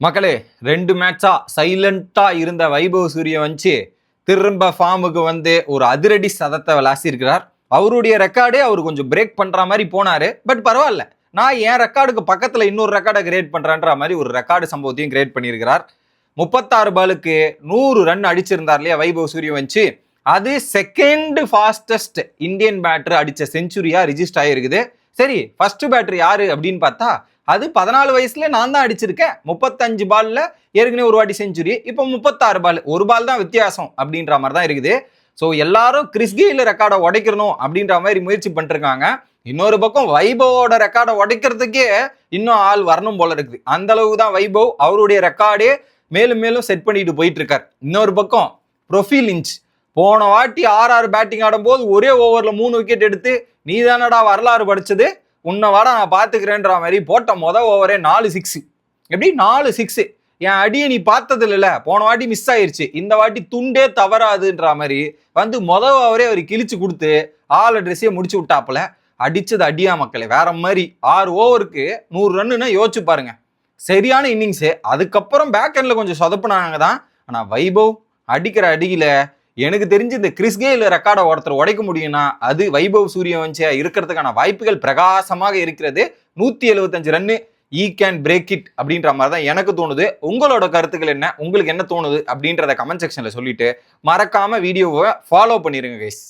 மக்களே 2 மேட்சா சைலண்டா இருந்த வைபவ் சூரியவன்சி திரும்ப ஃபார்முக்கு வந்து ஒரு அதிரடி சதத்தை விளாசிருக்கிறார். அவருடைய ரெக்கார்டே அவர் கொஞ்சம் பிரேக் பண்ற மாதிரி போனாரு. பட் பரவாயில்ல, நான் என் ரெக்கார்டுக்கு பக்கத்துல இன்னொரு ரெக்கார்டை கிரியேட் பண்றேன்ற மாதிரி ஒரு ரெக்கார்டு சம்பவத்தையும் கிரியேட் பண்ணியிருக்கிறார். 36 பாலுக்கு 100 ரன் அடிச்சிருந்தார் இல்லையா வைபவ் சூரியவன்சி. அது செகண்ட் ஃபாஸ்டஸ்ட் இந்தியன் பேட்டர் அடிச்ச செஞ்சுரியா ரிஜிஸ்டர் ஆயிருக்குது. சரி, ஃபர்ஸ்ட் பேட்டர் யாரு அப்படின்னு பார்த்தா அது 14 வயசுல நான் தான் அடிச்சிருக்கேன். 35 பால்ல ஏற்கனவே ஒரு வாட்டி செஞ்சுரி, இப்போ 36 பால், ஒரு பால் தான் வித்தியாசம் அப்படின்ற மாதிரி தான் இருக்குது. ஸோ எல்லாரும் கிறிஸ் கெயில் ரெக்கார்டை உடைக்கணும் அப்படின்ற மாதிரி முயற்சி பண்ணிருக்காங்க. இன்னொரு பக்கம் வைபவோட ரெக்கார்டை உடைக்கிறதுக்கே இன்னும் ஆள் வரணும் போல இருக்குது. அந்த அளவுக்கு தான் வைபவ் அவருடைய ரெக்கார்டே மேலும் மேலும் செட் பண்ணிட்டு போயிட்டு இருக்கார். இன்னொரு பக்கம் ப்ரொஃபைல் இன்ச் போன வாட்டி 6 பேட்டிங் ஆடும்போது ஒரே ஓவர்ல 3 விக்கெட் எடுத்து நீ தானடா வரலாறு படிச்சது, உன்னை வாட நான் பார்த்துக்கிறேன்ற மாதிரி போட்ட ஓவரே 4 6. எப்படி 4 6? என் அடியை நீ பார்த்தது இல்லைல்ல, போன வாட்டி மிஸ் ஆயிருச்சு, இந்த வாட்டி துண்டே தவறாதுன்ற மாதிரி வந்து ஓவரே அவர் கிழிச்சு கொடுத்து ஆள் ட்ரெஸ்ஸையே முடிச்சு விட்டாப்புல. அடிச்சது அடியா மக்களே, வேற மாதிரி. 6 ஓவருக்கு 100 ரன்னுன்னா யோசிச்சு பாருங்க. சரியான இன்னிங்ஸு. அதுக்கப்புறம் பேக் ஹேண்ட்ல கொஞ்சம் சொதப்புனாங்க தான். ஆனால் வைபவ் அடிக்கிற அடியில எனக்கு தெரிஞ்சு இந்த கிறிஸ் கெயில் ரெக்கார்டை ஒருத்தர் உடைக்க முடியும்னா அது வைபவ் சூரியவன்சியா இருக்கிறதுக்கான வாய்ப்புகள் பிரகாசமாக இருக்கிறது. 175 run E can break it அப்படின்ற மாதிரி தான் எனக்கு தோணுது. உங்களோட கருத்துக்கள் என்ன, உங்களுக்கு என்ன தோணுது அப்படின்றத கமெண்ட் செக்ஷன்ல சொல்லிட்டு மறக்காம வீடியோவை ஃபாலோ பண்ணிருங்க கைஸ்.